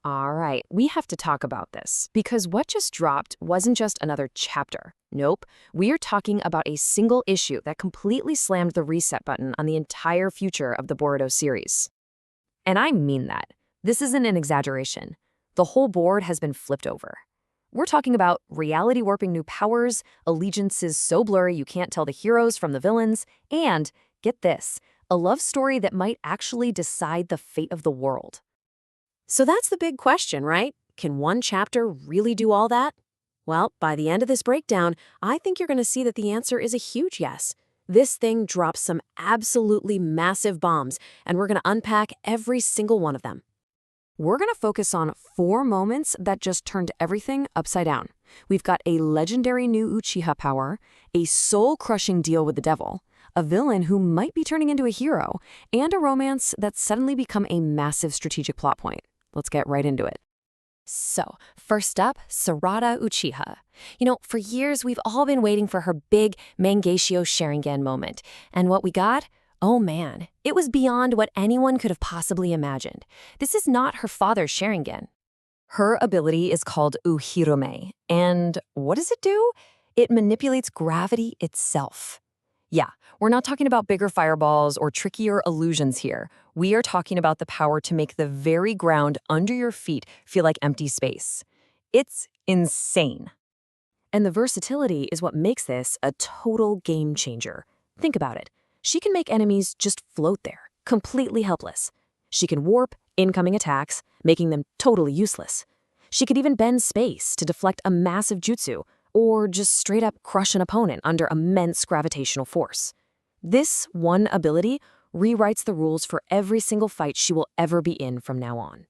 All right, we have to talk about this because what just dropped wasn't just another chapter. Nope, we are talking about a single issue that completely slammed the reset button on the entire future of the Boruto series. And I mean that. This isn't an exaggeration. The whole board has been flipped over. We're talking about reality warping new powers, allegiances so blurry you can't tell the heroes from the villains, and, get this, a love story that might actually decide the fate of the world. So that's the big question, right? Can one chapter really do all that? Well, by the end of this breakdown, I think you're going to see that the answer is a huge yes. This thing drops some absolutely massive bombs, and we're going to unpack every single one of them. We're going to focus on 4 moments that just turned everything upside down. We've got a legendary new Uchiha power, a soul-crushing deal with the devil, a villain who might be turning into a hero, and a romance that's suddenly become a massive strategic plot point. Let's get right into it. So, first up, Sarada Uchiha. For years we've all been waiting for her big Mangekyo Sharingan moment. And what we got? Oh man, it was beyond what anyone could have possibly imagined. This is not her father's Sharingan. Her ability is called Uhirome. And what does it do? It manipulates gravity itself. Yeah, we're not talking about bigger fireballs or trickier illusions here. We are talking about the power to make the very ground under your feet feel like empty space. It's insane. And the versatility is what makes this a total game changer. Think about it. She can make enemies just float there, completely helpless. She can warp incoming attacks, making them totally useless. She could even bend space to deflect a massive jutsu, or just straight up crush an opponent under immense gravitational force. This one ability rewrites the rules for every single fight she will ever be in from now on.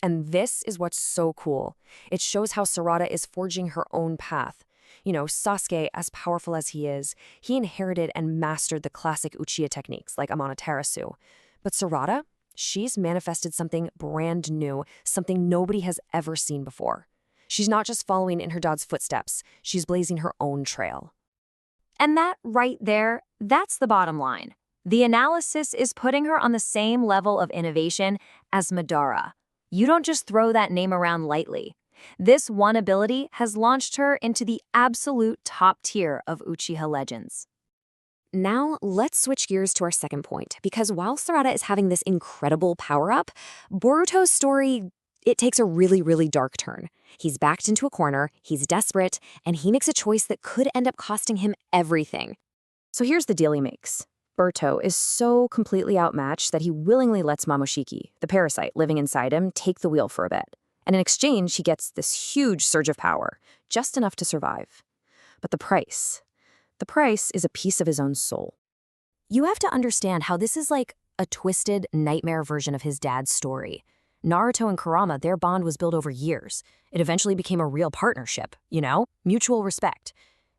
And this is what's so cool. It shows how Sarada is forging her own path. Sasuke, as powerful as he is, he inherited and mastered the classic Uchiha techniques like Amaterasu. But Sarada, she's manifested something brand new, something nobody has ever seen before. She's not just following in her dad's footsteps, she's blazing her own trail. And that right there, that's the bottom line. The analysis is putting her on the same level of innovation as Madara. You don't just throw that name around lightly. This one ability has launched her into the absolute top tier of Uchiha legends. Now, let's switch gears to our second point, because while Sarada is having this incredible power-up, Boruto's story, it takes a really, really dark turn. He's backed into a corner, he's desperate, and he makes a choice that could end up costing him everything. So here's the deal he makes. Boruto is so completely outmatched that he willingly lets Momoshiki, the parasite living inside him, take the wheel for a bit. And in exchange, he gets this huge surge of power, just enough to survive. But the price is a piece of his own soul. You have to understand how this is like a twisted nightmare version of his dad's story. Naruto and Kurama, their bond was built over years. It eventually became a real partnership, mutual respect.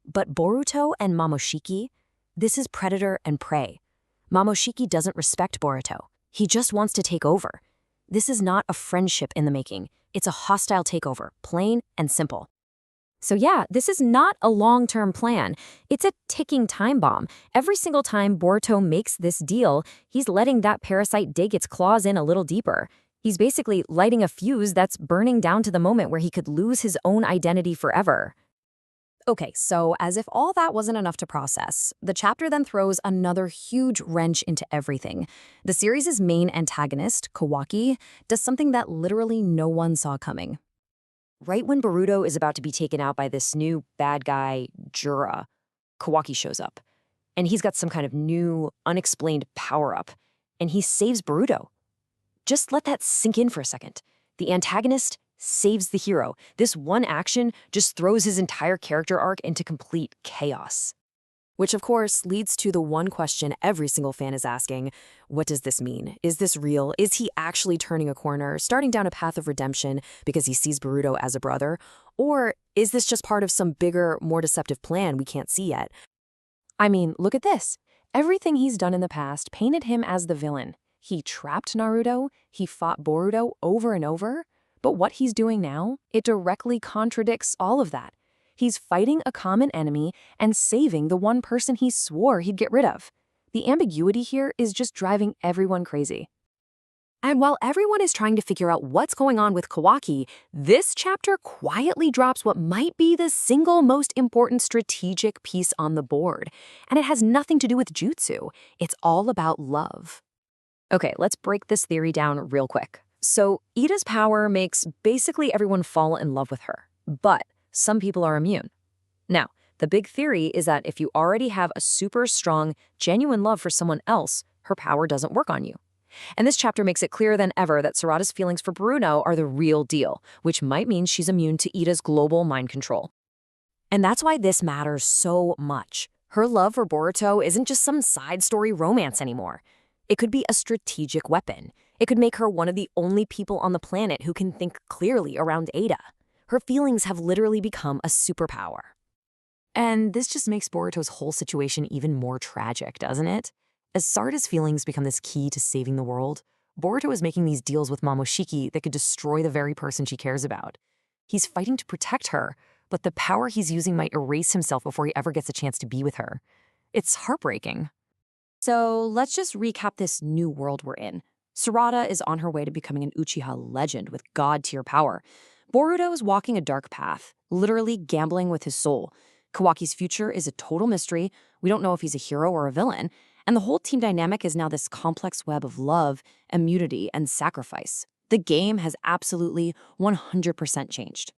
But Boruto and Momoshiki, this is predator and prey. Momoshiki doesn't respect Boruto. He just wants to take over. This is not a friendship in the making. It's a hostile takeover, plain and simple. So yeah, this is not a long-term plan. It's a ticking time bomb. Every single time Boruto makes this deal, he's letting that parasite dig its claws in a little deeper. He's basically lighting a fuse that's burning down to the moment where he could lose his own identity forever. Okay, so as if all that wasn't enough to process, the chapter then throws another huge wrench into everything. The series' main antagonist, Kawaki, does something that literally no one saw coming. Right when Boruto is about to be taken out by this new bad guy, Jura, Kawaki shows up. And he's got some kind of new, unexplained power-up. And he saves Boruto. Just let that sink in for a second. The antagonist saves the hero. This one action just throws his entire character arc into complete chaos. Which, of course, leads to the one question every single fan is asking. What does this mean? Is this real? Is he actually turning a corner, starting down a path of redemption because he sees Boruto as a brother? Or is this just part of some bigger, more deceptive plan we can't see yet? I mean, look at this. Everything he's done in the past painted him as the villain. He trapped Naruto, he fought Boruto over and over, but what he's doing now, it directly contradicts all of that. He's fighting a common enemy and saving the one person he swore he'd get rid of. The ambiguity here is just driving everyone crazy. And while everyone is trying to figure out what's going on with Kawaki, this chapter quietly drops what might be the single most important strategic piece on the board. And it has nothing to do with jutsu. It's all about love. Okay, let's break this theory down real quick. So, Ida's power makes basically everyone fall in love with her, but some people are immune. Now, the big theory is that if you already have a super strong, genuine love for someone else, her power doesn't work on you. And this chapter makes it clearer than ever that Sarada's feelings for Boruto are the real deal, which might mean she's immune to Ida's global mind control. And that's why this matters so much. Her love for Boruto isn't just some side story romance anymore. It could be a strategic weapon. It could make her one of the only people on the planet who can think clearly around Ada. Her feelings have literally become a superpower. And this just makes Boruto's whole situation even more tragic, doesn't it? As Sarada's feelings become this key to saving the world, Boruto is making these deals with Momoshiki that could destroy the very person she cares about. He's fighting to protect her, but the power he's using might erase himself before he ever gets a chance to be with her. It's heartbreaking. So let's just recap this new world we're in. Sarada is on her way to becoming an Uchiha legend with god-tier power. Boruto is walking a dark path, literally gambling with his soul. Kawaki's future is a total mystery. We don't know if he's a hero or a villain. And the whole team dynamic is now this complex web of love, immunity, and sacrifice. The game has absolutely 100% changed.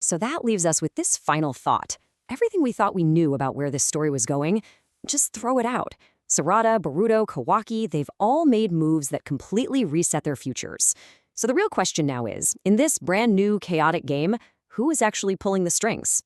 So that leaves us with this final thought. Everything we thought we knew about where this story was going, just throw it out. Sarada, Boruto, Kawaki, they've all made moves that completely reset their futures. So the real question now is, in this brand new chaotic game, who is actually pulling the strings?